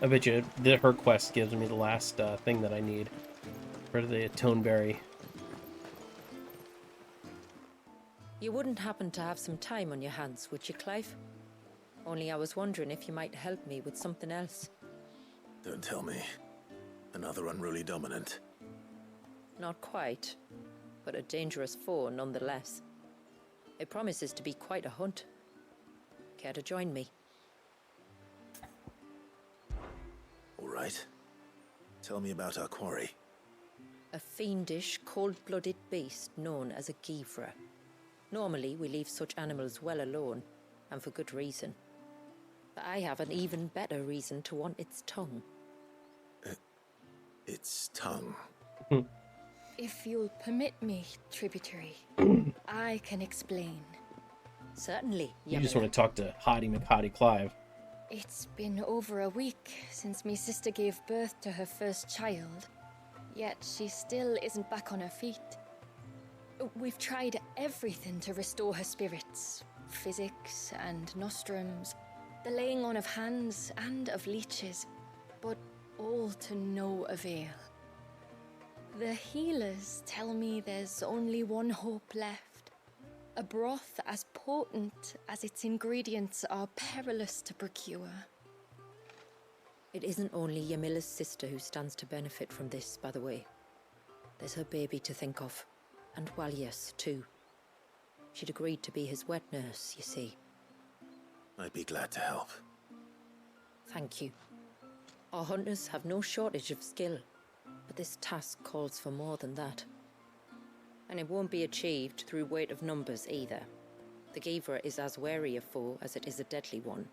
I bet you her quest gives me the last thing that I need for the Toneberry. You wouldn't happen to have some time on your hands, would you, Clive? Only I was wondering if you might help me with something else. Don't tell me. Another unruly dominant. Not quite, but a dangerous foe nonetheless. It promises to be quite a hunt. Care to join me? All right. Tell me about our quarry. A fiendish, cold-blooded beast known as a Givra. Normally, we leave such animals well alone, and for good reason. But I have an even better reason to want its tongue. Its tongue. If you'll permit me, tributary, I can explain. Certainly, You just want to talk to Hottie McHottie Clive. It's been over a week since me sister gave birth to her first child, yet she still isn't back on her feet. We've tried everything to restore her spirits. Physics and nostrums, the laying on of hands and of leeches, but all to no avail. The healers tell me there's only one hope left. A broth as potent as its ingredients are perilous to procure. It isn't only Yamila's sister who stands to benefit from this, by the way. There's her baby to think of. And Walias, too. She'd agreed to be his wet nurse, you see. I'd be glad to help. Thank you. Our hunters have no shortage of skill, but this task calls for more than that. And it won't be achieved through weight of numbers either. The Givra is as wary a foe as it is a deadly one.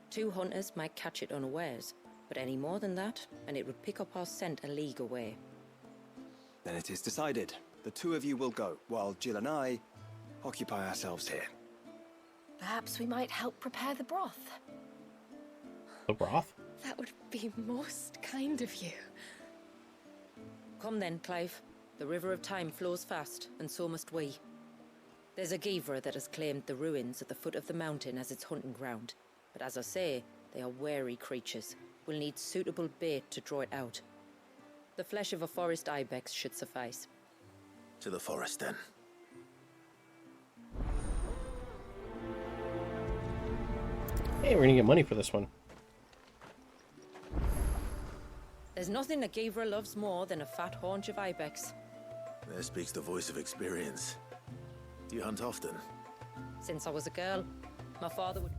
2 hunters might catch it unawares, but any more than that, and it would pick up our scent a league away. Then it is decided. The 2 of you will go, while Jill and I occupy ourselves here. Perhaps we might help prepare the broth. The broth? That would be most kind of you. Come then, Clive. The river of time flows fast, and so must we. There's a Givra that has claimed the ruins at the foot of the mountain as its hunting ground. But as I say, they are wary creatures. We'll need suitable bait to draw it out. The flesh of a forest ibex should suffice. To the forest, then. Hey, we're gonna get money for this one. There's nothing a Givra loves more than a fat haunch of ibex. There speaks the voice of experience. Do you hunt often? Since I was a girl, my father would...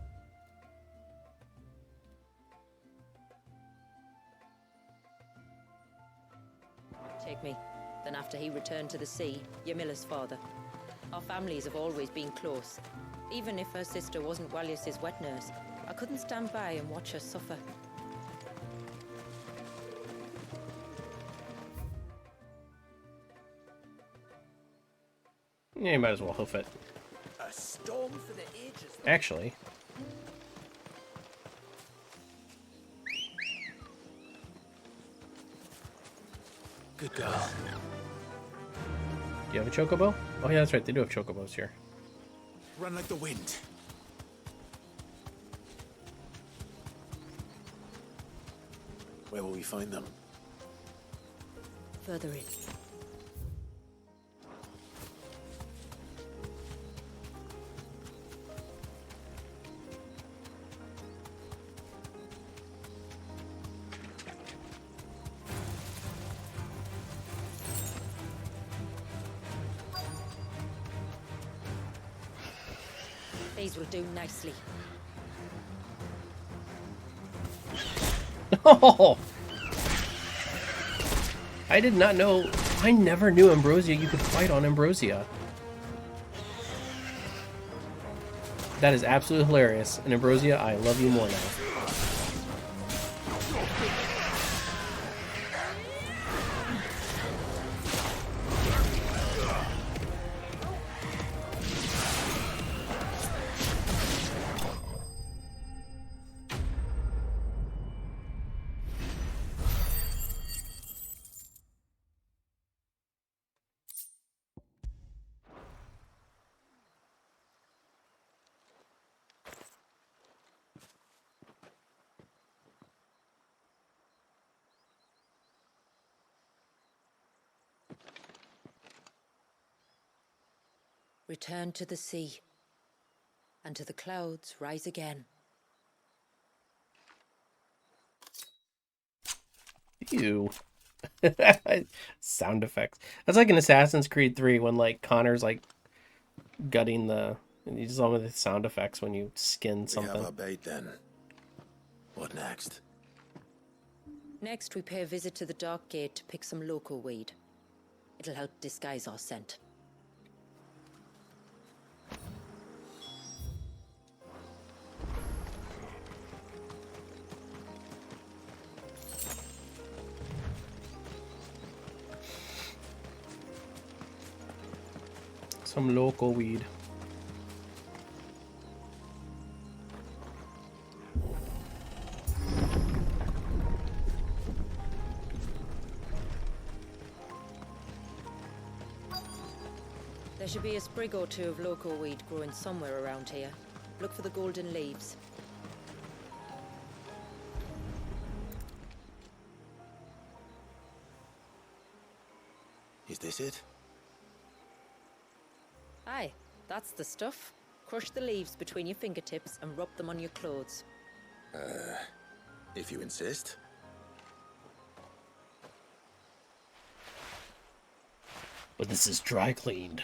take me. Then after he returned to the sea, Yamila's father. Our families have always been close. Even if her sister wasn't Walias's wet nurse, I couldn't stand by and watch her suffer. Yeah, you might as well hoof it. A storm for the ages. Actually. Good girl. Do you have a chocobo? Oh yeah, that's right. They do have chocobos here. Run like the wind. Where will we find them? Further in. These will do nicely. Oh! I did not know. I never knew Ambrosia. You could fight on Ambrosia. That is absolutely hilarious. And Ambrosia, I love you more now. return to the sea, and to the clouds rise again. Ew. Sound effects. That's like in Assassin's Creed 3 when like Connor's like gutting the. You just all the sound effects when you skin We something. have our bait then. What next? Next, we pay a visit to the Dark Gate to pick some local weed. It'll help disguise our scent. Some local weed. There should be a sprig or two of local weed growing somewhere around here. Look for the golden leaves. Is this it? Aye, that's the stuff. Crush the leaves between your fingertips and rub them on your clothes. If you insist. But this is dry cleaned.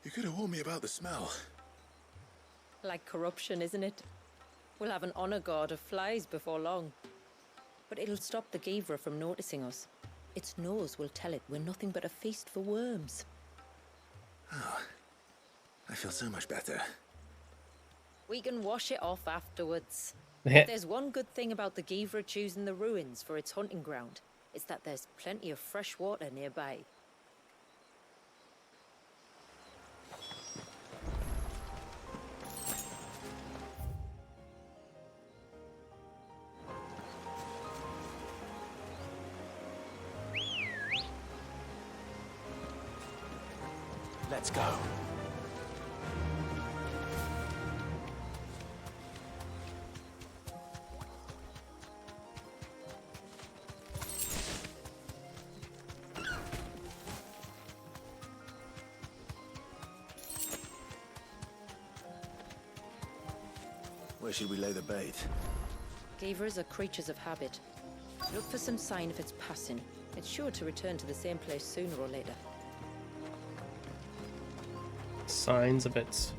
You could have warned me about the smell. Like corruption, isn't it? We'll have an honor guard of flies before long. But it'll stop the Givra from noticing us. Its nose will tell it we're nothing but a feast for worms. I feel so much better. We can wash it off afterwards. There's one good thing about the Givra choosing the ruins for its hunting ground. It's that there's plenty of fresh water nearby. Let's go. Where should we lay the bait? Givras are creatures of habit. Look for some sign of its passing. It's sure to return to the same place sooner or later. Signs of its.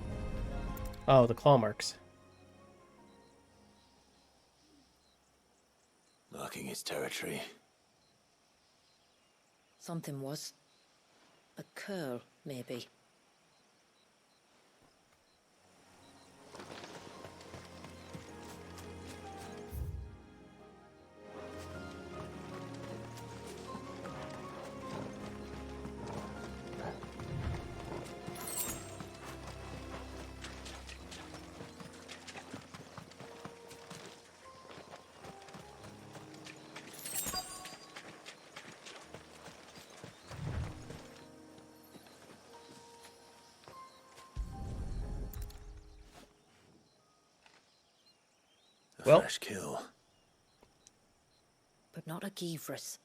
Oh, the claw marks. Marking its territory. Something was. A curl, maybe. A Well. fresh kill. But not a Givras.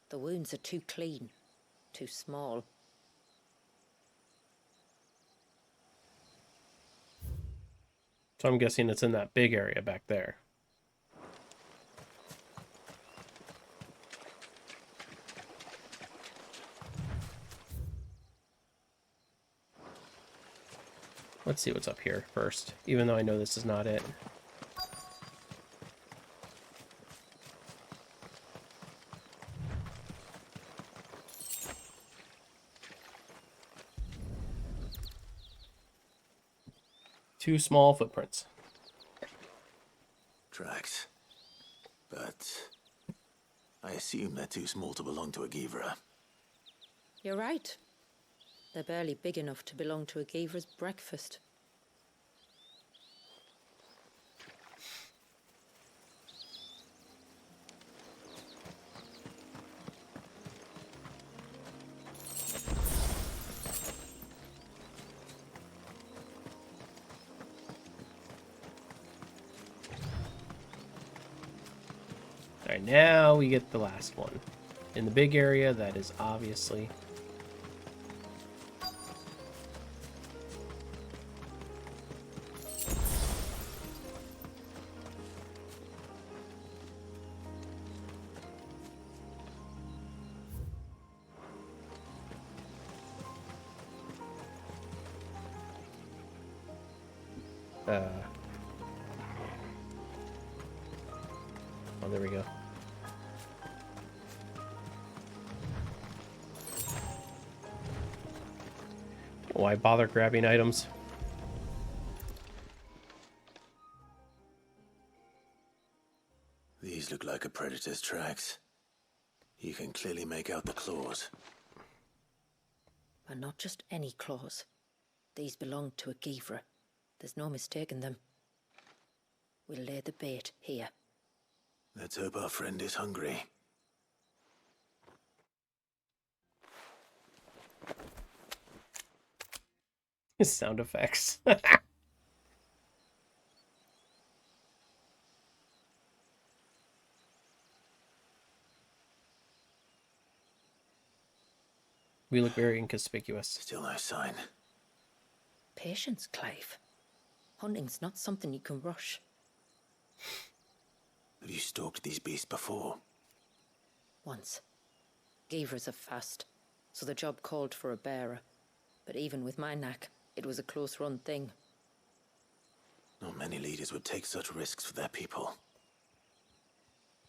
The wounds are too clean. Too small. So I'm guessing it's in that big area back there. Let's see what's up here first, even though I know this is not it. Two small footprints. Tracks. But I assume they're too small to belong to a Givra. You're right. They're barely big enough to belong to a Givra's breakfast. Alright, now we get the last one. In the big area, that is obviously... Oh, there we go. Why bother grabbing items? These look like a predator's tracks. You can clearly make out the claws. But not just any claws. These belong to a Givra. There's no mistaking them. We'll lay the bait here. Let's hope our friend is hungry. Sound effects. We look very inconspicuous. Still no sign. Patience, Clive. Hunting's not something you can rush. Have you stalked these beasts before? Once. Givras are fast, so the job called for a bearer. But even with my knack, it was a close-run thing. Not many leaders would take such risks for their people.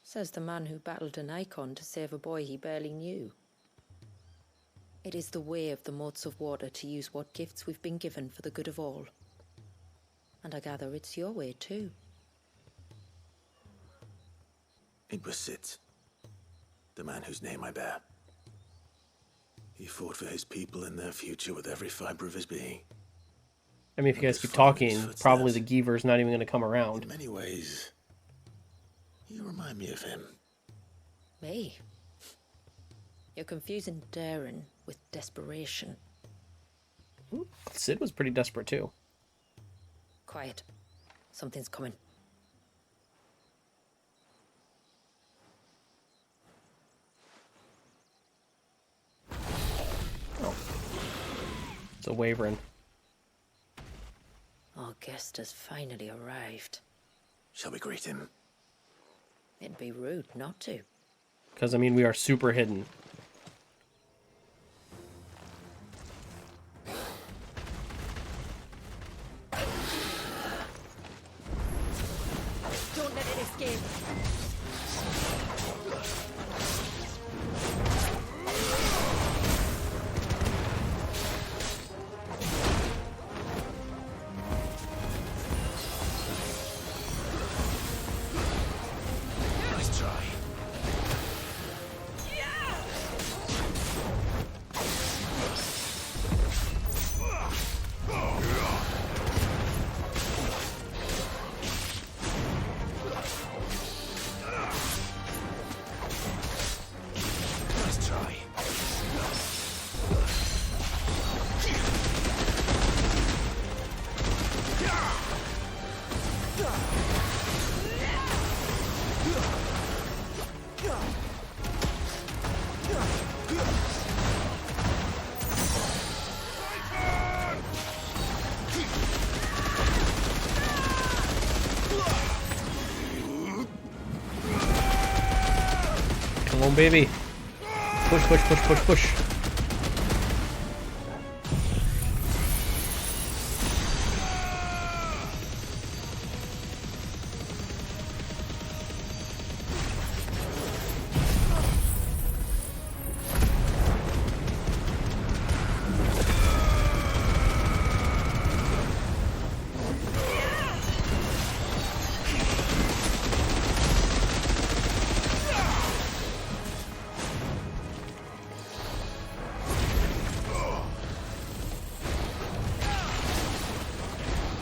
Says the man who battled an icon to save a boy he barely knew. It is the way of the moats of water to use what gifts we've been given for the good of all. And I gather it's your way too. It was Sid, the man whose name I bear. He fought for his people and their future with every fiber of his being. I mean, if you guys keep talking, probably the Giver's not even going to come around. In many ways, you remind me of him. Me? You're confusing daring with desperation. Sid was pretty desperate too. Quiet. Something's coming. Oh. It's a Wyvern. Our guest has finally arrived. Shall we greet him? It'd be rude not to. Because, I mean, we are super hidden. Don't let it escape. Nice try. Nice try. Come on, baby. Push, push, push, push, push.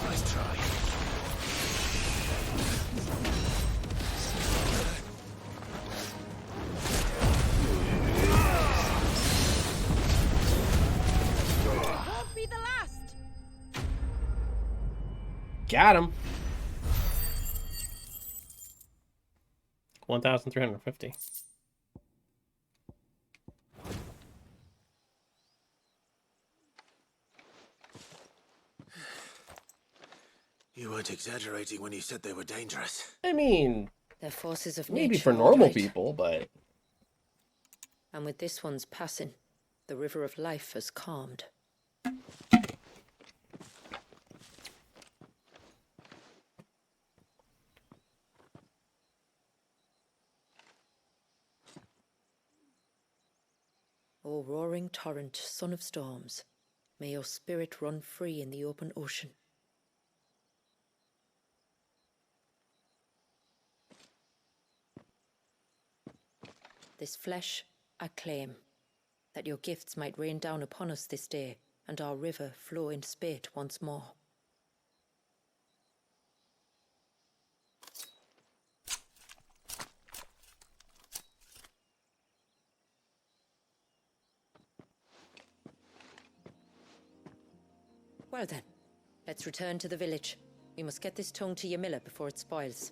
Nice try. Won't be the last. Got him. 1,350. You weren't exaggerating when you said they were dangerous. I mean, They're forces of maybe nature, for all normal right. people, but And with this one's passing, the river of life has calmed. O roaring torrent, son of storms, may your spirit run free in the open ocean. This flesh I claim, that your gifts might rain down upon us this day, and our river flow in spate once more. Well then, let's return to the village. We must get this tongue to Ymilla before it spoils.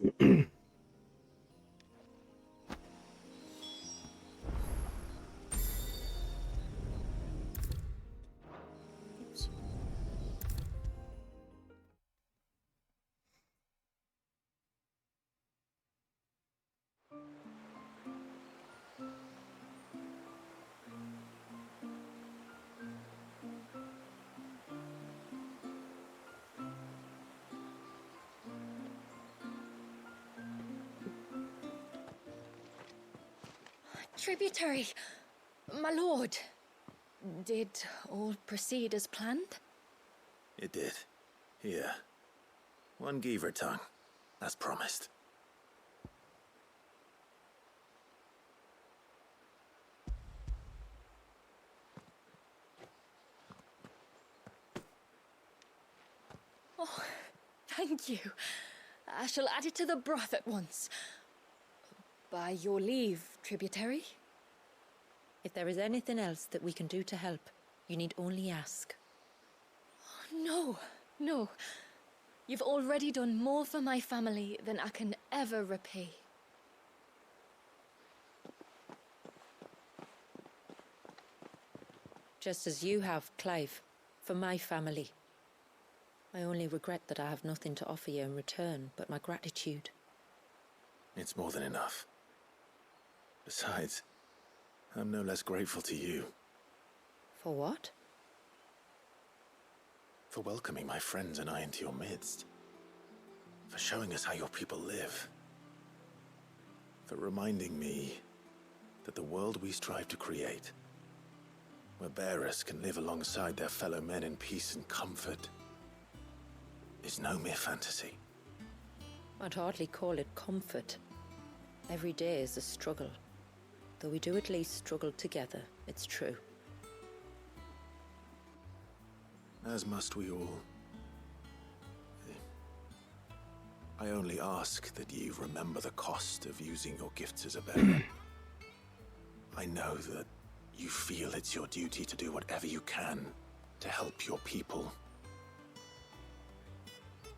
Tributary, my lord. Did all proceed as planned? It did. Here. One Geaver tongue, as promised. Oh, thank you. I shall add it to the broth at once. By your leave, Tributary. If there is anything else that we can do to help, you need only ask. No, no. You've already done more for my family than I can ever repay. Just as you have, Clive, for my family. I only regret that I have nothing to offer you in return but my gratitude. It's more than enough. Besides, I'm no less grateful to you. For what? For welcoming my friends and I into your midst. For showing us how your people live. For reminding me that the world we strive to create, where bearers can live alongside their fellow men in peace and comfort, is no mere fantasy. I'd hardly call it comfort. Every day is a struggle. Though we do at least struggle together, it's true. As must we all. I only ask that you remember the cost of using your gifts as a bearer. I know that you feel it's your duty to do whatever you can to help your people.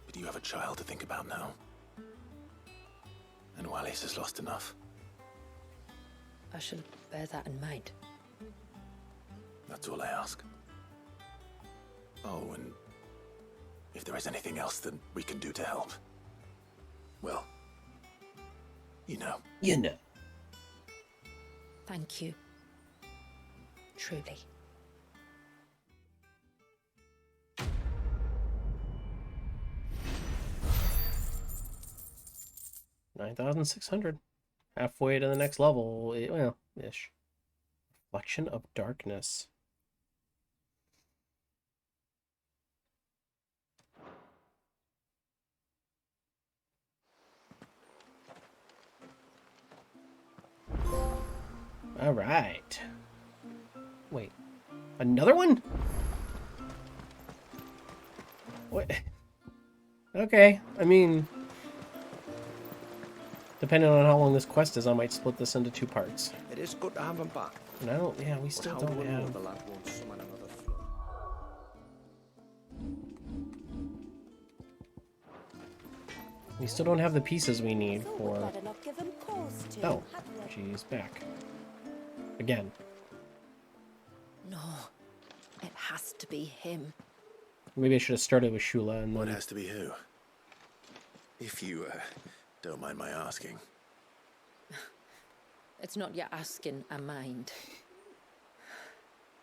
But you have a child to think about now. And Wallis has lost enough. I shall bear that in mind. That's all I ask. Oh, and if there is anything else that we can do to help, well, you know. you know. Thank you. Truly. $9,600. Halfway to the next level. Well, ish. Reflection of Darkness. All right. Wait. Another one? What? Okay. I mean, depending on how long this quest is, I might split this into 2 parts. It is good to have him back. And I don't, yeah, we But still how do don't we know have. the lad won't summon another flood? We still don't have the pieces we need So for... we'd better not give him cause to, Oh, had we? she's back. Again. No, it has to be him. Maybe I should have started with Shula and What then... has to be who? If you, don't mind my asking. It's not your asking, I mind.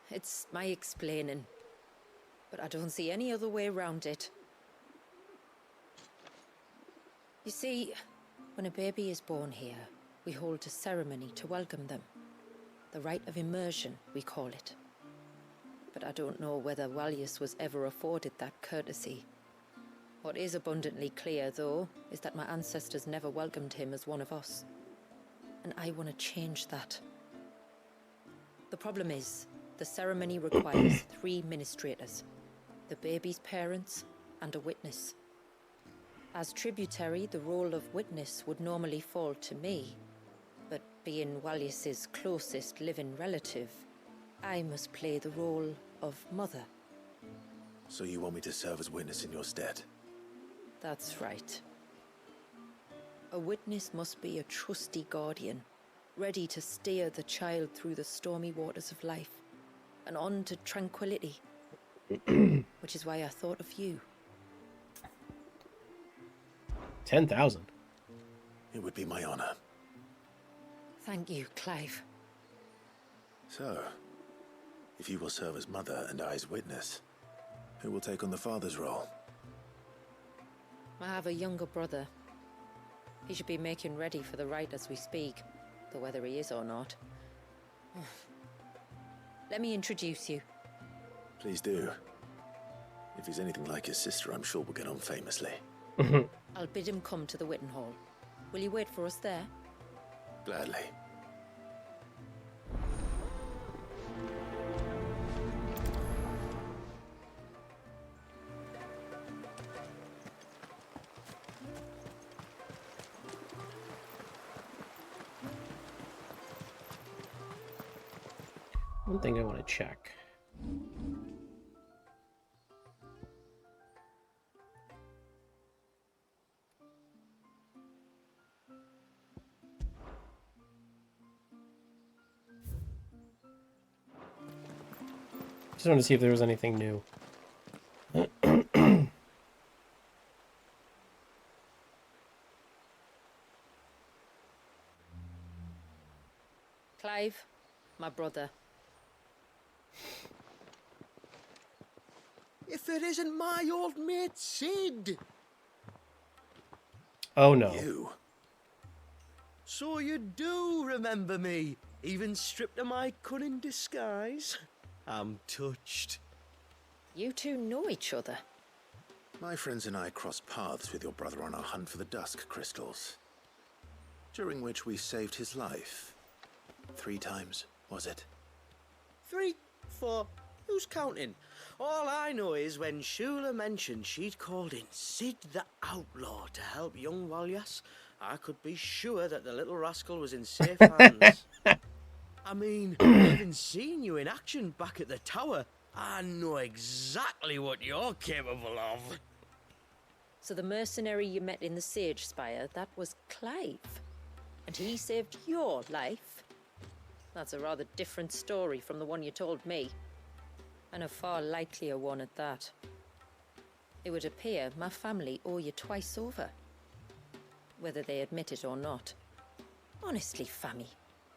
It's my explaining. But I don't see any other way around it. You see, when a baby is born here, we hold a ceremony to welcome them. The Rite of Immersion, we call it. But I don't know whether Walyus was ever afforded that courtesy. What is abundantly clear, though, is that my ancestors never welcomed him as one of us. And I want to change that. The problem is, the ceremony requires 3 ministrators. The baby's parents and a witness. As tributary, the role of witness would normally fall to me. But being Walyus's closest living relative, I must play the role of mother. So you want me to serve as witness in your stead? That's right. A witness must be a trusty guardian, ready to steer the child through the stormy waters of life, and on to tranquility. Which is why I thought of you. 10,000. It would be my honor. Thank you, Clive. So, if you will serve as mother and I as witness, who will take on the father's role? I have a younger brother. He should be making ready for the rite as we speak, though whether he is or not. Let me introduce you. Please do. If he's anything like his sister, I'm sure we'll get on famously. I'll bid him come to the Witten Hall. Will you wait for us there? Gladly. One thing I want to check. Just wanted to see if there was anything new. Clive, my brother. If it isn't my old mate Sid! Oh no. You? So you do remember me, even stripped of my cunning disguise? I'm touched. You two know each other. My friends and I crossed paths with your brother on our hunt for the dusk crystals, during which we saved his life. 3 times, was it? 3, 4, who's counting? All I know is when Shula mentioned she'd called in Sid the Outlaw to help young Walyas, I could be sure that the little rascal was in safe hands. I mean, having seen you in action back at the tower, I know exactly what you're capable of. So the mercenary you met in the Sage Spire, that was Clive. And he saved your life? That's a rather different story from the one you told me. And a far likelier one at that. It would appear my family owe you twice over. Whether they admit it or not. Honestly, Fammy,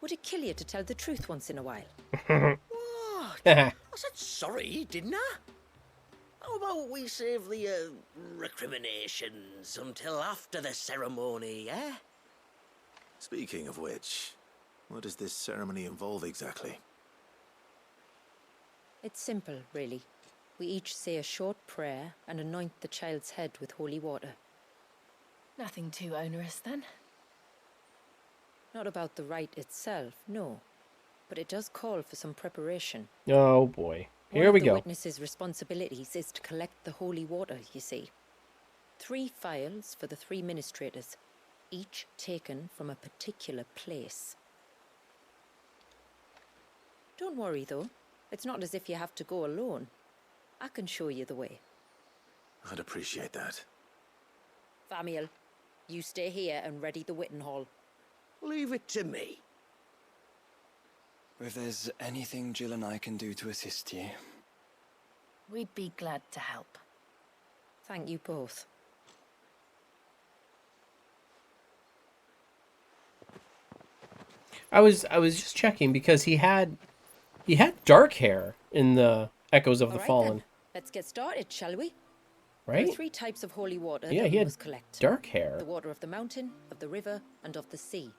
would it kill you to tell the truth once in a while? What? I said sorry, didn't I? How about we save the recriminations until after the ceremony, eh? Speaking of which, what does this ceremony involve exactly? It's simple, really. We each say a short prayer and anoint the child's head with holy water. Nothing too onerous then. Not about the rite itself, no. But it does call for some preparation. Oh boy. Here we One of the go. witness's responsibilities is to collect the holy water, you see. 3 phials for the 3 ministrators, each taken from a particular place. Don't worry, though. It's not as if you have to go alone. I can show you the way. I'd appreciate that. Famiel, You stay here and ready the Witten Hall. Leave it to me. If there's anything Jill and I can do to assist you. We'd be glad to help. Thank you both. I was just checking because he had dark hair in the Echoes of the All right, Fallen, then. Let's get started, shall we? There right? are 3 types of holy water Yeah, that he we had must collect. dark hair. The water of the mountain, of the river, and of the sea.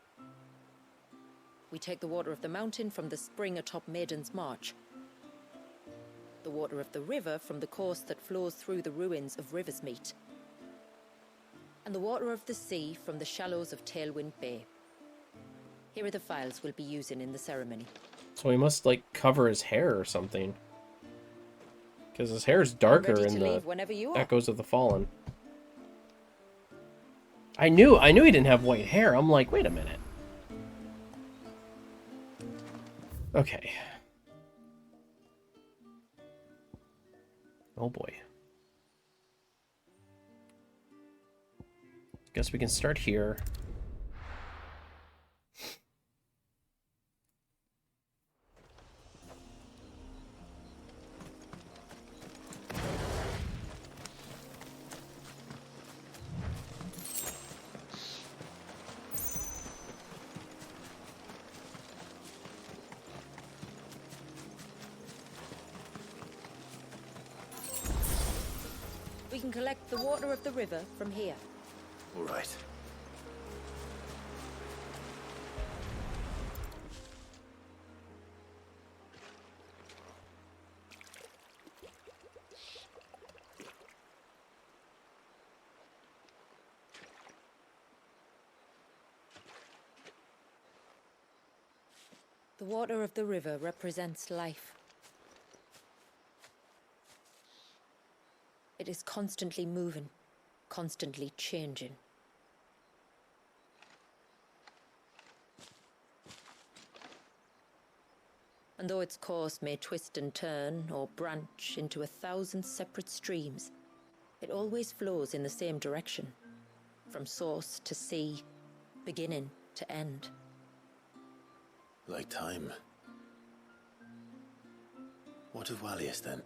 We take the water of the mountain from the spring atop Maiden's March. The water of the river from the course that flows through the ruins of Riversmeet. And the water of the sea from the shallows of Tailwind Bay. Here are the files we'll be using in the ceremony. So he must like cover his hair or something, because his hair's I'm darker ready in to the leave whenever you are. Echoes of the Fallen. I knew he didn't have white hair. I'm like, wait a minute. Okay. Oh boy. Guess we can start here. We can collect the water of the river from here. All right. The water of the river represents life. It is constantly moving, constantly changing. And though its course may twist and turn or branch into 1,000 separate streams, it always flows in the same direction, from source to sea, beginning to end. Like time. What of Wallius then?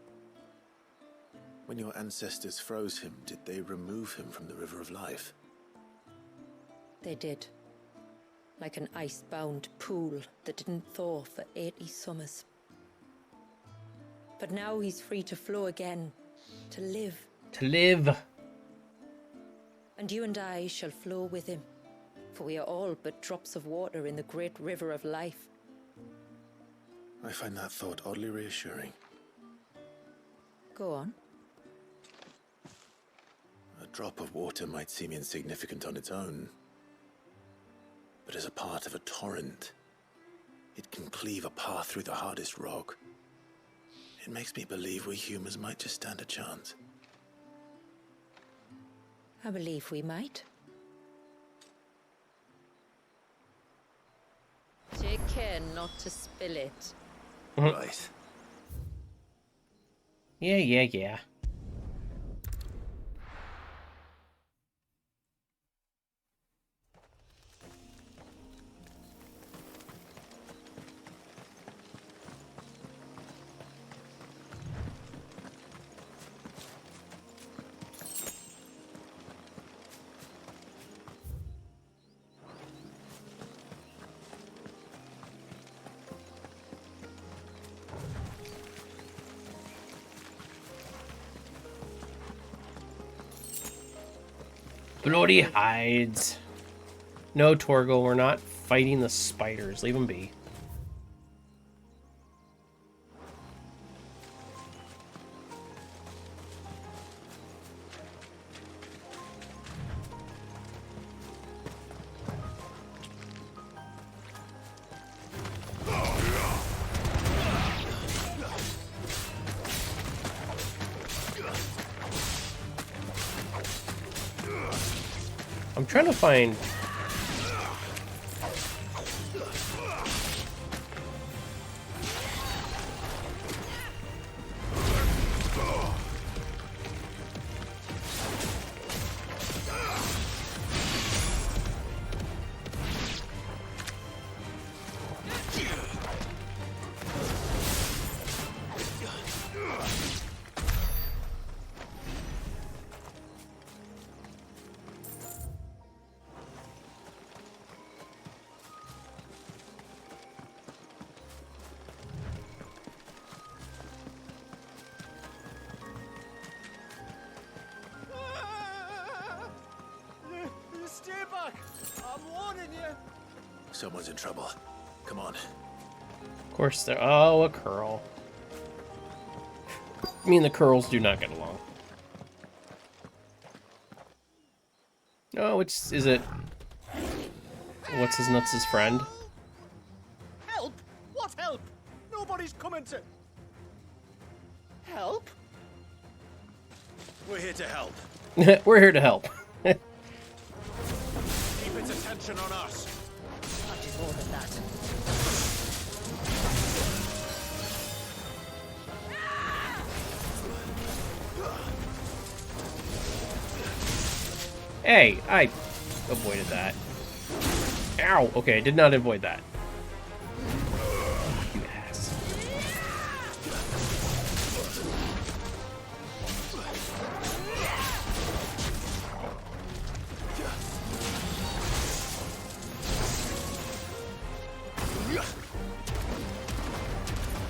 When your ancestors froze him, did they remove him from the River of Life? They did. Like an ice-bound pool that didn't thaw for 80 summers. But now he's free to flow again, to live. To live. And you and I shall flow with him, for we are all but drops of water in the great river of life. I find that thought oddly reassuring. Go on. A drop of water might seem insignificant on its own, but as a part of a torrent, it can cleave a path through the hardest rock. It makes me believe we humans might just stand a chance. I believe we might. Take care not to spill it. Right. Yeah. Bloody hides. No, Torgal, we're not fighting the spiders. Leave them be. I'm trying to find... I'm warning you. Someone's in trouble. Come on. Of course they're... Oh, a curl. Me and the curls do not get along. Oh, which is it? What's his nuts' friend? Help? What help? Nobody's coming to... Help? We're here to help. We're here to help. Keep its attention on us. Much is more than that. Hey, I avoided that. Ow! Okay, I did not avoid that. You ass.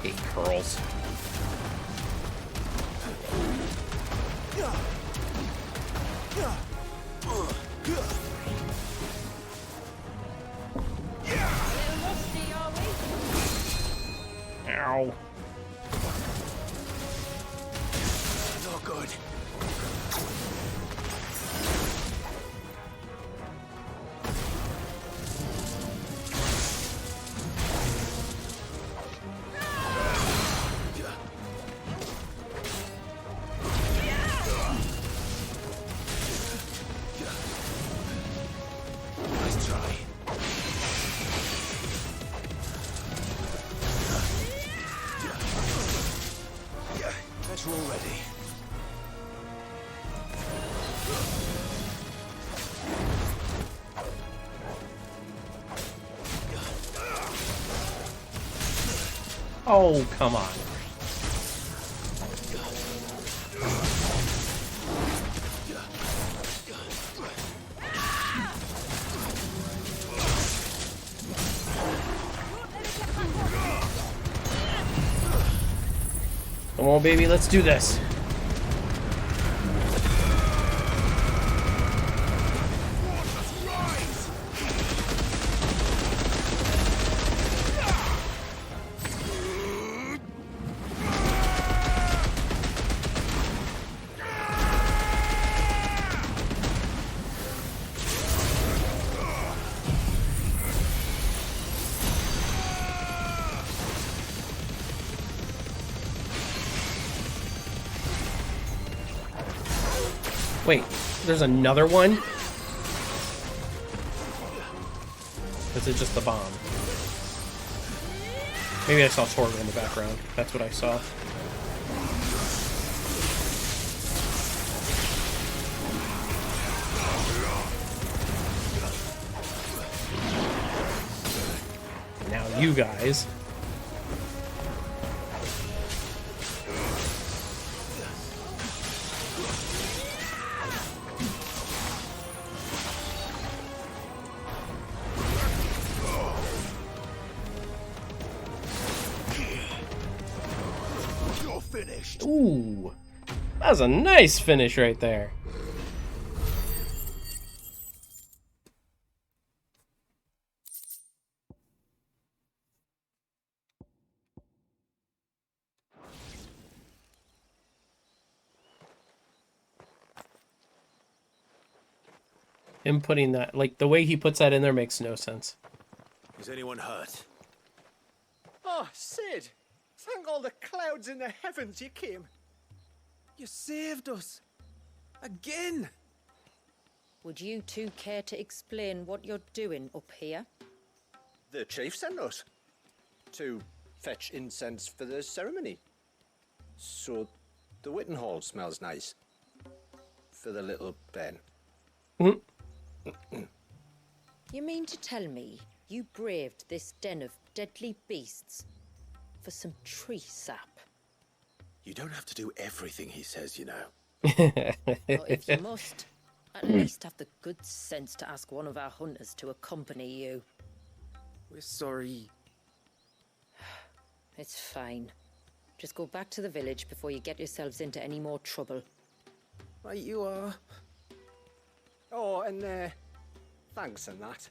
Hate curls. Ow. No good. Nice try. Bet you're all ready. Oh, come on. Come on, baby, let's do this. Wait, there's another one? Is it just the bomb? Maybe I saw Torgo in the background. That's what I saw. Now you guys. Finished. Ooh, that was a nice finish right there. Him putting that, like, the way he puts that in there makes no sense. Is anyone hurt? Oh, Sid! Thank all the clouds in the heavens you came. You saved us. Again. Would you two care to explain what you're doing up here? The chief sent us to fetch incense for the ceremony. So the Witten Hall smells nice. For the little Ben. You mean to tell me you braved this den of deadly beasts for some tree sap? You don't have to do everything he says, you know. Or if you must, at least have the good sense to ask one of our hunters to accompany you. We're sorry. It's fine. Just go back to the village before you get yourselves into any more trouble. Right you are. Oh, and Thanks and that.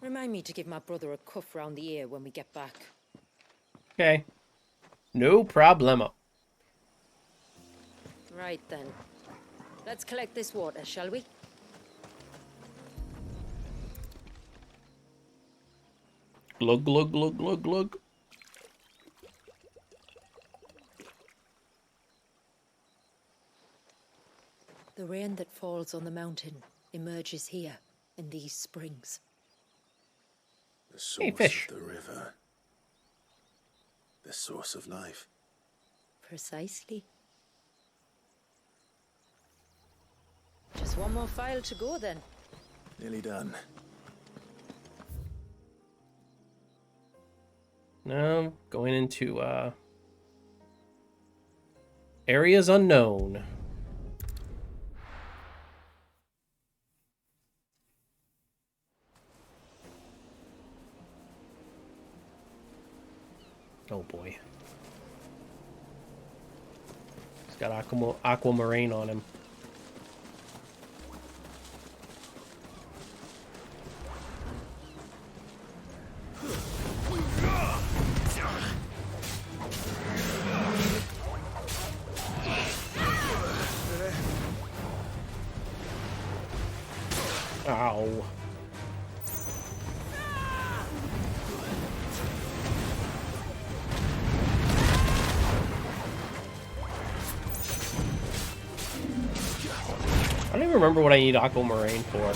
Remind me to give my brother a cuff round the ear when we get back. Okay. No problemo. Right then. Let's collect this water, shall we? Glug, glug, glug, glug, glug. The rain that falls on the mountain emerges here in these springs. The source fish. of the river. The source of life. Precisely. Just one more file to go then. Nearly done. Now, going into areas unknown. Oh boy. He's got aquamarine on him. Ow. I don't even remember what I need aquamarine for.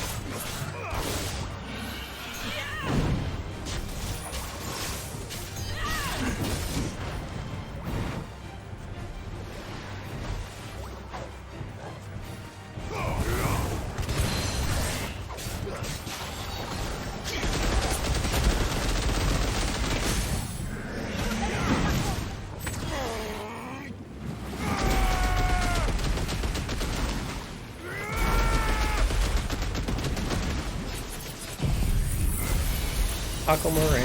Aquamarine.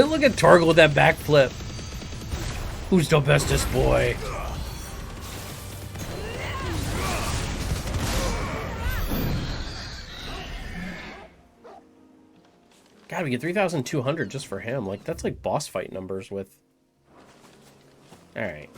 Look at Torgal with that backflip. Who's the bestest boy? God, we get 3,200 just for him. Like, that's like boss fight numbers with... Alright.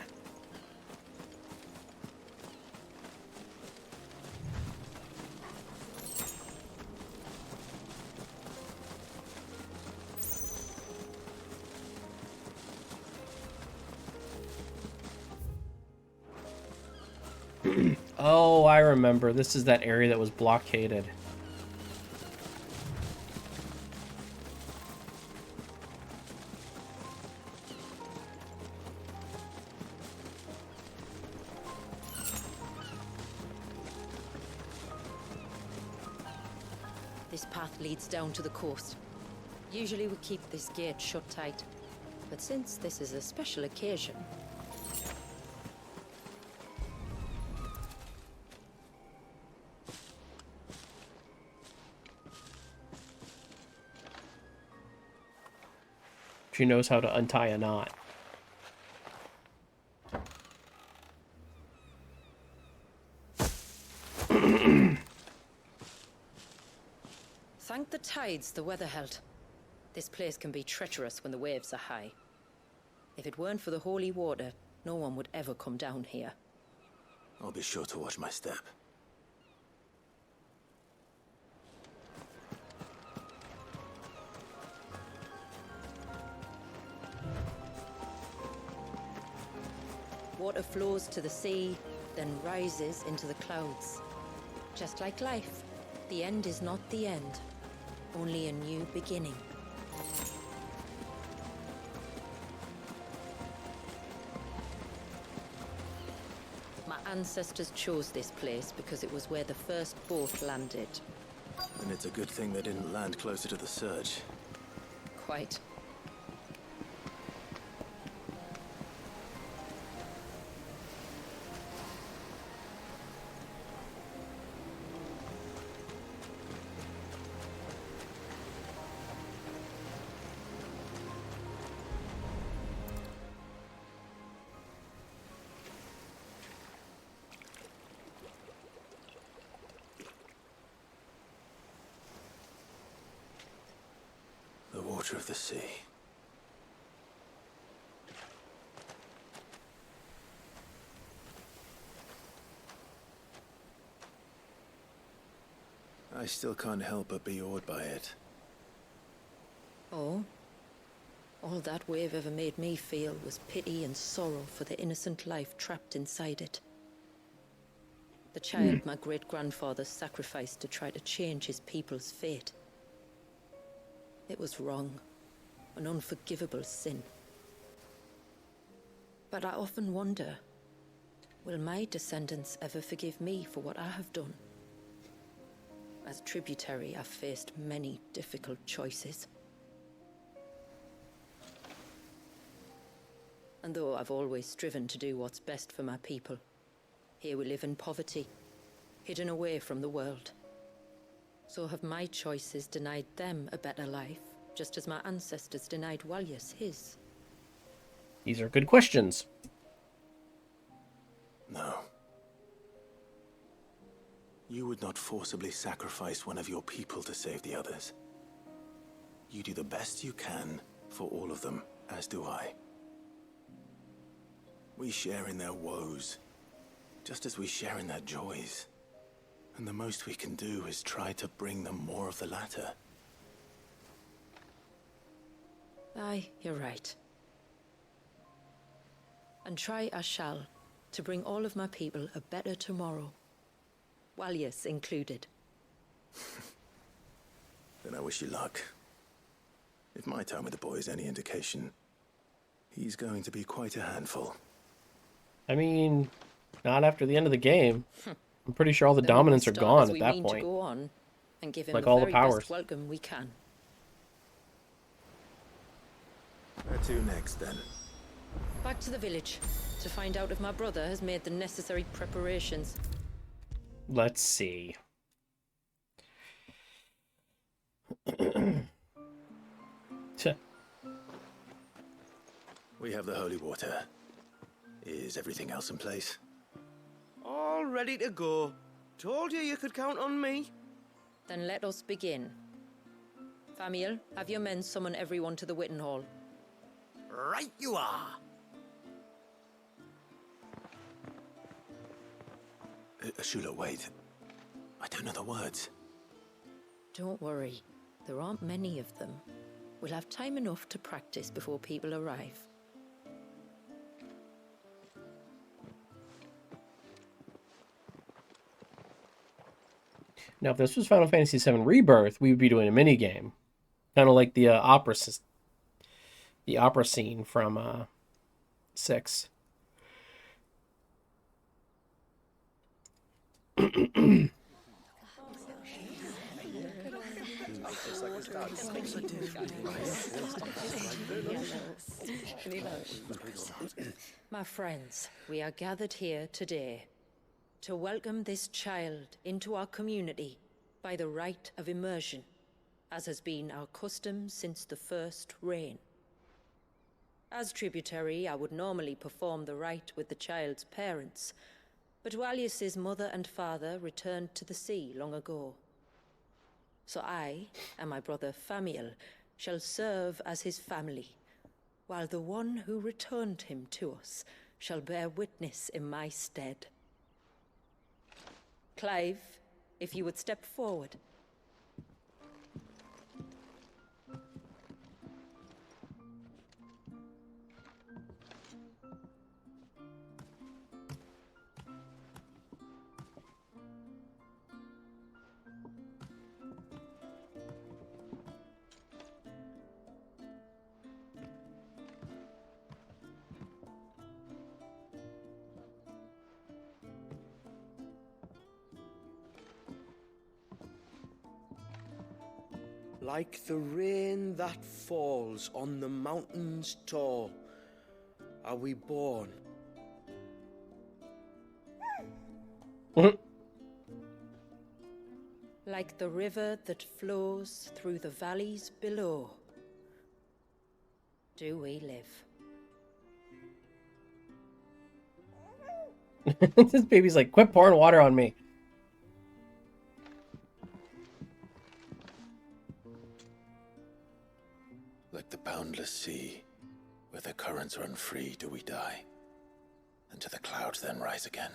Oh, I remember. This is that area that was blockaded. This path leads down to the coast. Usually we keep this gate shut tight, but since this is a special occasion... She knows how to untie a knot. Thank the tides the weather held. This place can be treacherous when the waves are high. If it weren't for the holy water, no one would ever come down here. I'll be sure to watch my step. Water flows to the sea, then rises into the clouds. Just like life, the end is not the end, only a new beginning. My ancestors chose this place because it was where the first boat landed. And it's a good thing they didn't land closer to the surge. Quite. water of the sea. I still can't help but be awed by it. Oh? All that wave ever made me feel was pity and sorrow for the innocent life trapped inside it. The child my great-grandfather sacrificed to try to change his people's fate. It was wrong, an unforgivable sin. But I often wonder, will my descendants ever forgive me for what I have done? As tributary, I've faced many difficult choices. And though I've always striven to do what's best for my people, here we live in poverty, hidden away from the world. So have my choices denied them a better life, just as my ancestors denied Walyas his? These are good questions. No. You would not forcibly sacrifice one of your people to save the others. You do the best you can for all of them, as do I. We share in their woes, just as we share in their joys. And the most we can do is try to bring them more of the latter. Aye, you're right. And try I shall, to bring all of my people a better tomorrow. Walyas included. Then I wish you luck. If my time with the boy is any indication, he's going to be quite a handful. I mean, not after the end of the game. I'm pretty sure all the Then we dominants are start gone as at we that mean point. to go on and give him Like the all the very powers. best welcome we can. Where to next, then? Back to the village to find out if my brother has made the necessary preparations. Let's see. We have the holy water. Is everything else in place? All ready to go. Told you you could count on me. Then let us begin. Famiel, have your men summon everyone to the Witten Hall. Right you are. Shula, wait. I don't know the words. Don't worry, there aren't many of them. We'll have time enough to practice before people arrive. Now, if this was Final Fantasy VII Rebirth, we would be doing a mini game, kind of like the opera scene from 6. My friends, we are gathered here today to welcome this child into our community by the Rite of Immersion, as has been our custom since the first reign. As tributary, I would normally perform the rite with the child's parents, but Walyas's mother and father returned to the sea long ago. So I and my brother Famiel shall serve as his family, while the one who returned him to us shall bear witness in my stead. Clive, if you would step forward. Like the rain that falls on the mountains tall, are we born. Like the river that flows through the valleys below, do we live. This baby's like, quit pouring water on me. boundless sea, where the currents run free, do we die, and to the clouds then rise again.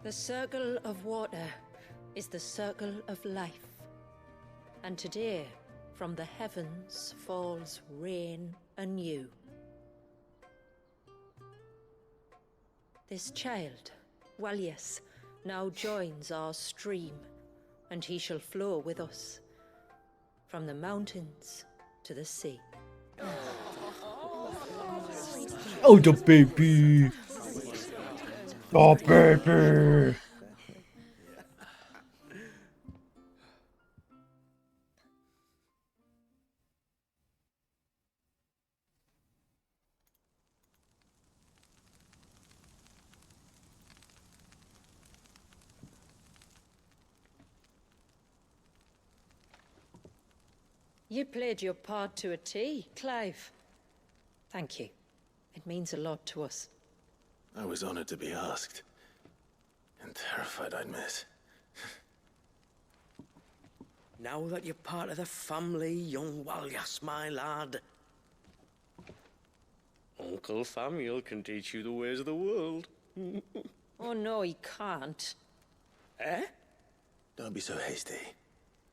The circle of water is the circle of life. And today, from the heavens falls rain anew. This child, Walius, now joins our stream, and he shall flow with us from the mountains to the sea. Oh, the baby. Oh, baby. You played your part to a T, Clive. Thank you. It means a lot to us. I was honored to be asked, and terrified I'd miss. Now that you're part of the family, young Walyas, my lad, Uncle Samuel can teach you the ways of the world. Oh no, he can't. Eh? Don't be so hasty.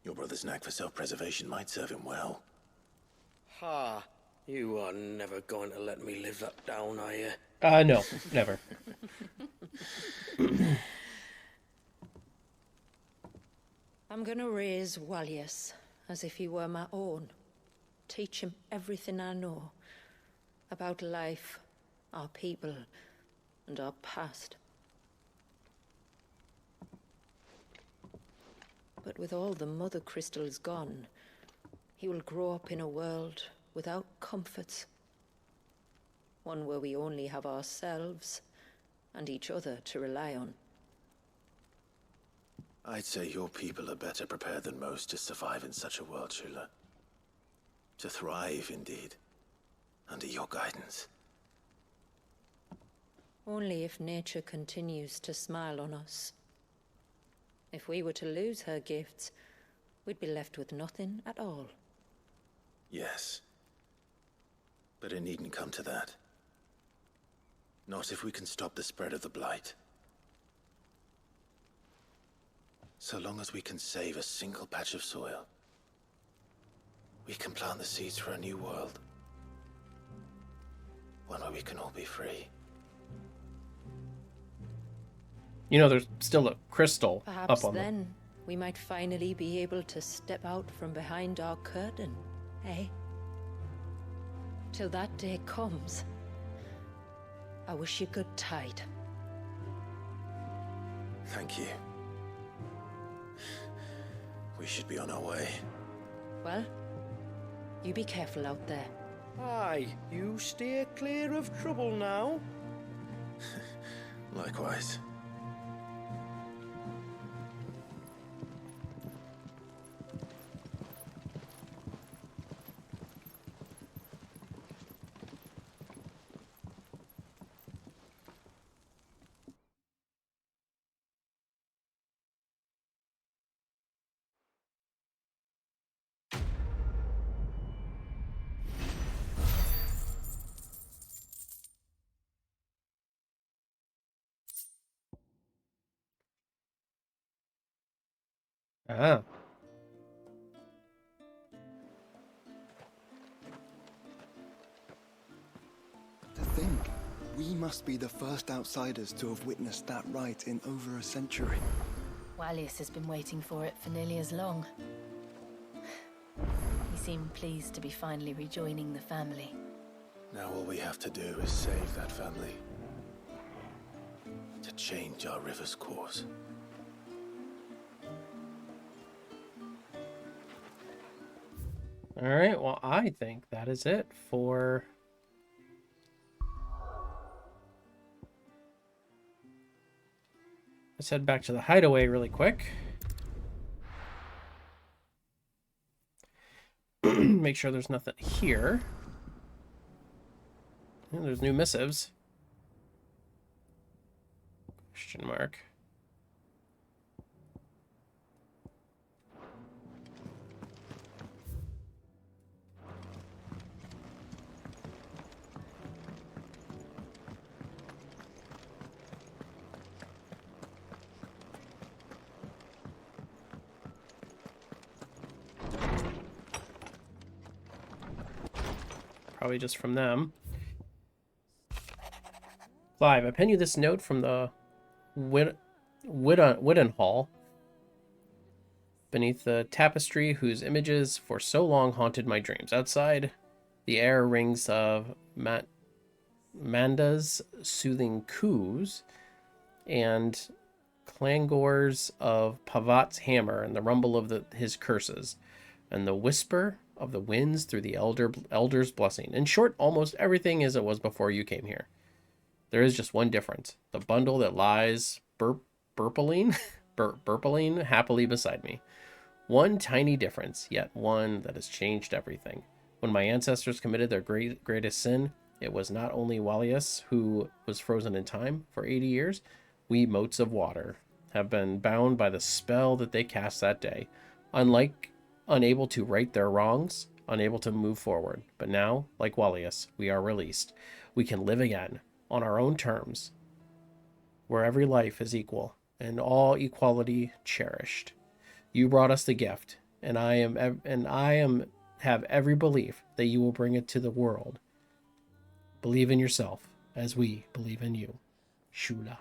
Your brother's knack for self-preservation might serve him well. Ha! You are never going to let me live that down, are you? No, never. I'm gonna raise Walius as if he were my own. Teach him everything I know about life, our people, and our past. But with all the mother crystals gone, he will grow up in a world without comforts. One where we only have ourselves and each other to rely on. I'd say your people are better prepared than most to survive in such a world, Shula. To thrive, indeed, under your guidance. Only if nature continues to smile on us. If we were to lose her gifts, we'd be left with nothing at all. Yes. But it needn't come to that. Not if we can stop the spread of the Blight. So long as we can save a single patch of soil, we can plant the seeds for a new world. One where we can all be free. You know, there's still a crystal Perhaps up on then we might finally be able to step out from behind our curtain, eh? Till that day comes, I wish you good tide. Thank you. We should be on our way. Well, you be careful out there. Aye, you steer clear of trouble now. Likewise. Ah. To think, we must be the first outsiders to have witnessed that rite in over a century. Walius has been waiting for it for nearly as long. He seemed pleased to be finally rejoining the family. Now all we have to do is save that family. To change our river's course. All right, well, I think that is it for Let's head back to the hideaway really quick. Make sure there's nothing here. Yeah, there's new missives. Question mark. Probably just from them. Clive, I pen you this note from the Wooden Hall, beneath the tapestry whose images for so long haunted my dreams. Outside, the air rings of Manda's soothing coos and clangors of Pavat's hammer and the rumble of his curses and the whisper of the winds through the elder's blessing. In short, almost everything as it was before you came here. There is just one difference. The bundle that lies burpling happily beside me. One tiny difference, yet one that has changed everything. When my ancestors committed their greatest sin, it was not only Walius who was frozen in time for 80 years. We motes of water have been bound by the spell that they cast that day. Unable to right their wrongs, unable to move forward. But now, like Walius, we are released. We can live again, on our own terms, where every life is equal, and all equality cherished. You brought us the gift, and I have every belief that you will bring it to the world. Believe in yourself, as we believe in you. Shula.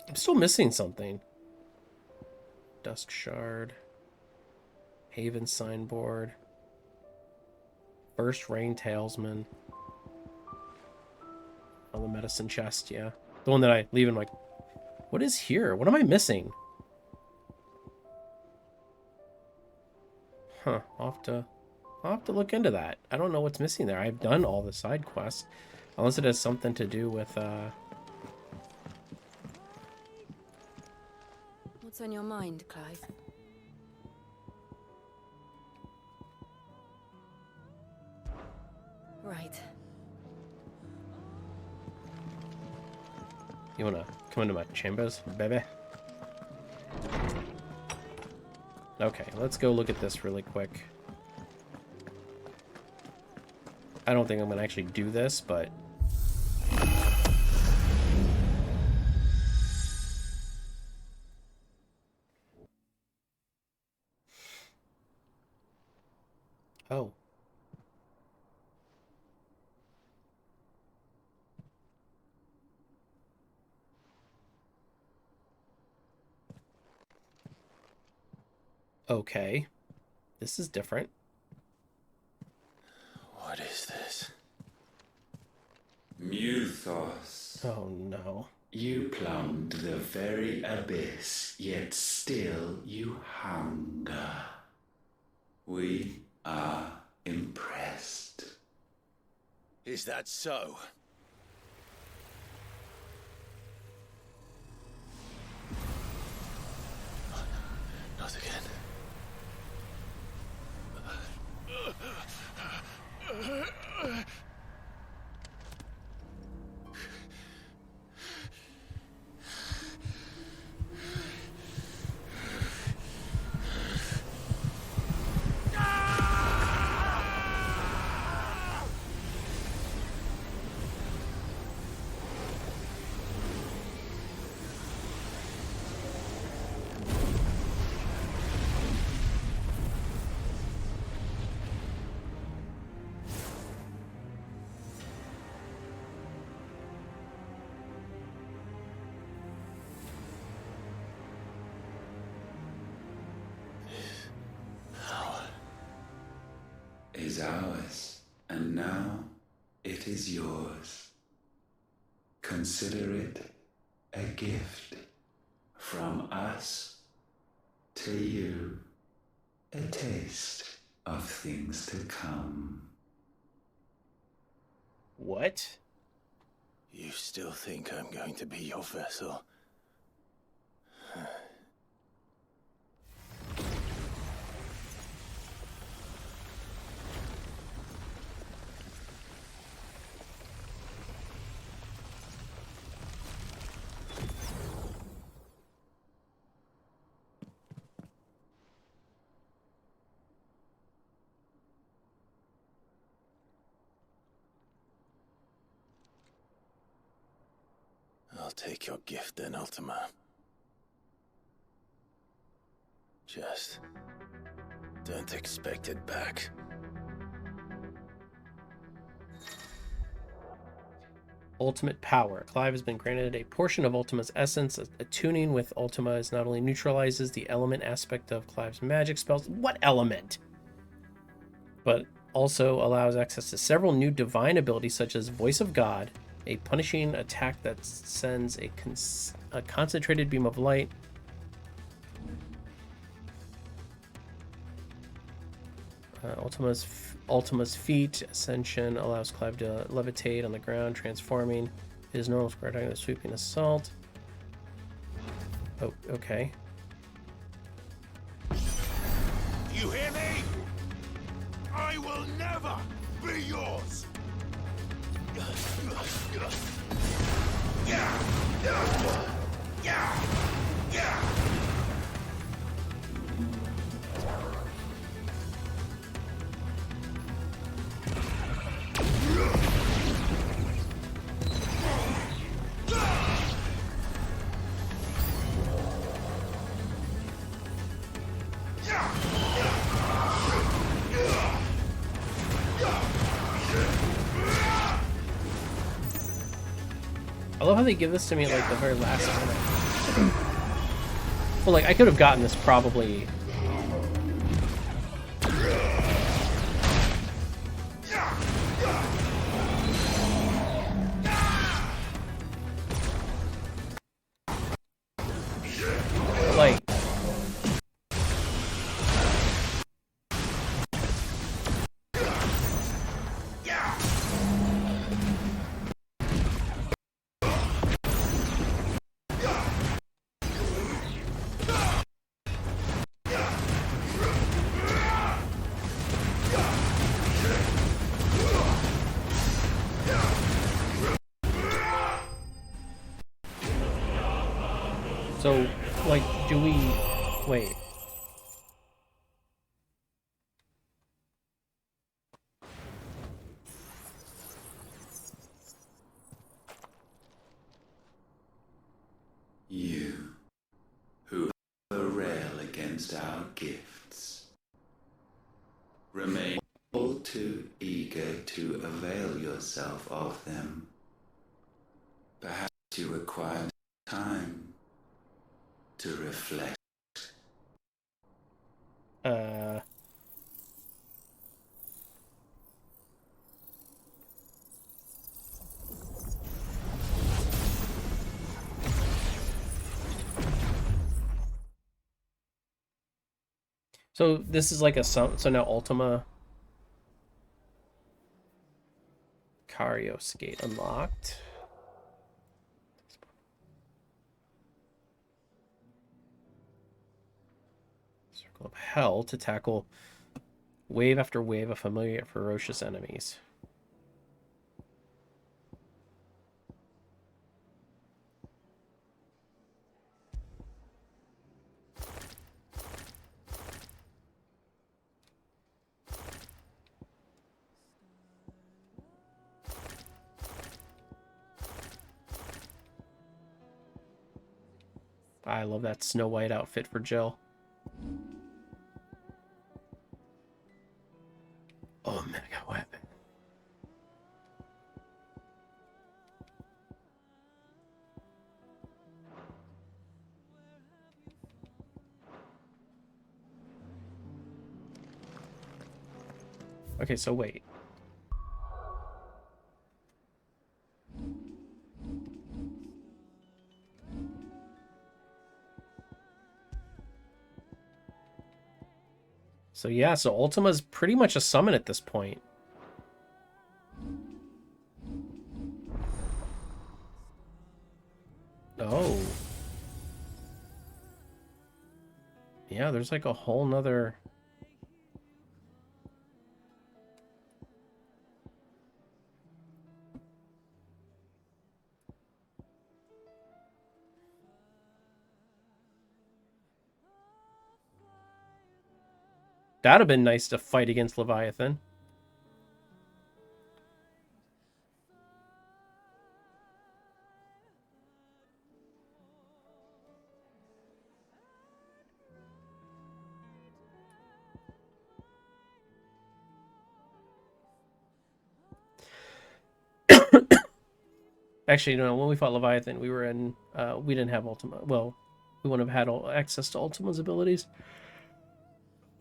I'm still missing something. Dusk Shard. Haven Signboard. First Rain Talesman. On the medicine chest, yeah. The one that I leave in like, what is here? What am I missing? Huh, I'll have to look into that. I don't know what's missing there. I've done all the side quests. Unless it has something to do with, What's on your mind, Clive? Right. You wanna come into my chambers, baby? Okay, let's go look at this really quick. I don't think I'm gonna actually do this, but... Oh. Okay. This is different. What is this? Muthos. Oh no. You plumbed the very abyss, yet still you hunger. We are impressed. Is that so? Not again. Is ours, and now it is yours. Consider it a gift from us to you, a taste of things to come. What? You still think I'm going to be your vessel? I'll take your gift then, Ultima. Just don't expect it back. Ultimate power. Clive has been granted a portion of Ultima's essence. Attuning with Ultima is not only neutralizes the element aspect of Clive's magic spells. What element? But also allows access to several new divine abilities such as Voice of God, a punishing attack that sends a concentrated beam of light. Ultima's feat. Ascension allows Clive to levitate on the ground, transforming his normal square target with sweeping assault. Oh, okay. You hear me? I will never be yours. I love how they give this to me at like the very last minute. Well, like I could have gotten this probably. Like. So, like, do we... Wait. You, who rail against our gifts, remain all too eager to avail yourself of them. Perhaps you require time to reflect. So this is like a so now Ultima Karios gate unlocked. Circle of Hell to tackle wave after wave of familiar ferocious enemies. I love that Snow White outfit for Jill. Oh, mega weapon. Okay, so wait. So yeah, so Ultima's pretty much a summon at this point. Oh. Yeah, there's like a whole nother... That'd have been nice to fight against Leviathan. Actually, no, when we fought Leviathan, we were in... we didn't have Ultima. Well, we wouldn't have had access to Ultima's abilities.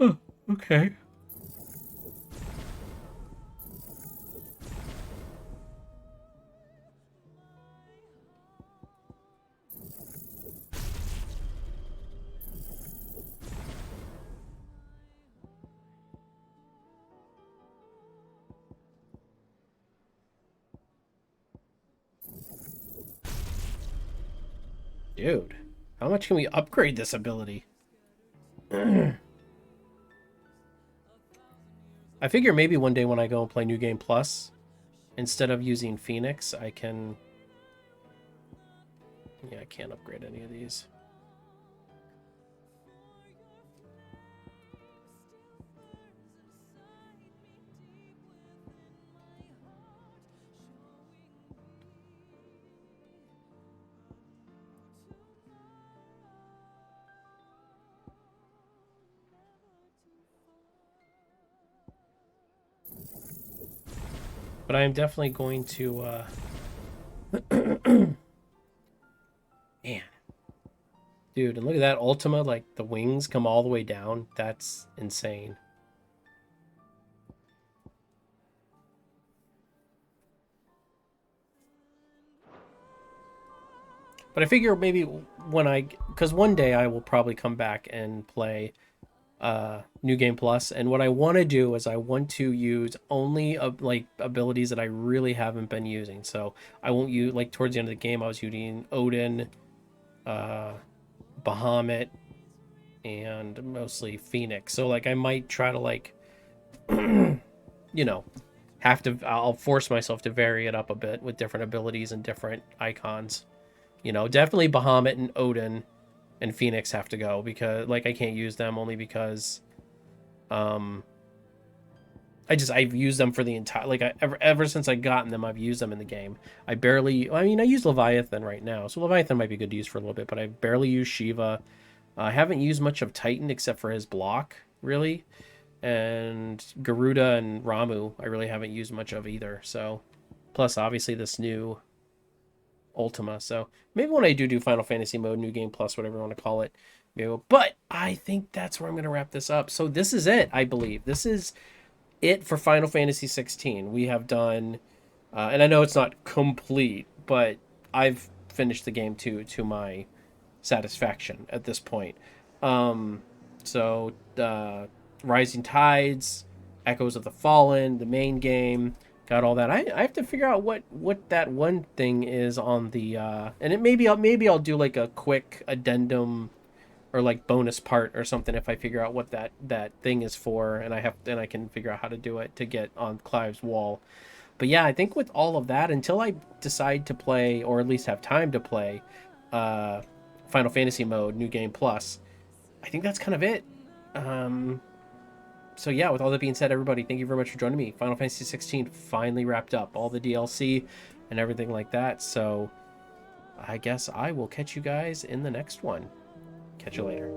Oh, okay. Dude, how much can we upgrade this ability? I figure maybe one day when I go and play New Game Plus, instead of using Phoenix, I can... Yeah, I can't upgrade any of these. But I am definitely going to, Man. Dude, and look at that Ultima, like, the wings come all the way down. That's insane. But I figure maybe when because one day I will probably come back and play New Game Plus, and what I want to do is I want to use only like abilities that I really haven't been using. So I won't use, like, towards the end of the game I was using Odin, Bahamut, and mostly Phoenix. So like I might try to, like, you know, I'll force myself to vary it up a bit with different abilities and different icons. You know, definitely Bahamut and Odin and Phoenix have to go, because, like, I can't use them only because I've used them for the entire, like, ever since I gotten them, I've used them in the game. I use Leviathan right now, so Leviathan might be good to use for a little bit, but I barely use Shiva. I haven't used much of Titan except for his block, really. And Garuda and Ramu, I really haven't used much of either. So, plus obviously this new Ultima. So maybe when I do Final Fantasy mode, New Game Plus, whatever you want to call it, maybe. But I think that's where I'm going to wrap this up. So this is it, I believe. This is it for Final Fantasy 16. We have done, and I know it's not complete, but I've finished the game to my satisfaction at this point. So Rising Tides, Echoes of the Fallen, the main game, got all that. I have to figure out what that one thing is on the and it maybe I'll do like a quick addendum or like bonus part or something if I figure out what that thing is for, and I can figure out how to do it to get on Clive's wall. But yeah, I think with all of that, until I decide to play, or at least have time to play, Final Fantasy mode, New Game Plus, I think that's kind of it. So yeah, with all that being said, everybody, thank you very much for joining me. Final Fantasy 16 finally wrapped up, all the DLC and everything like that. So I guess I will catch you guys in the next one. Catch you later.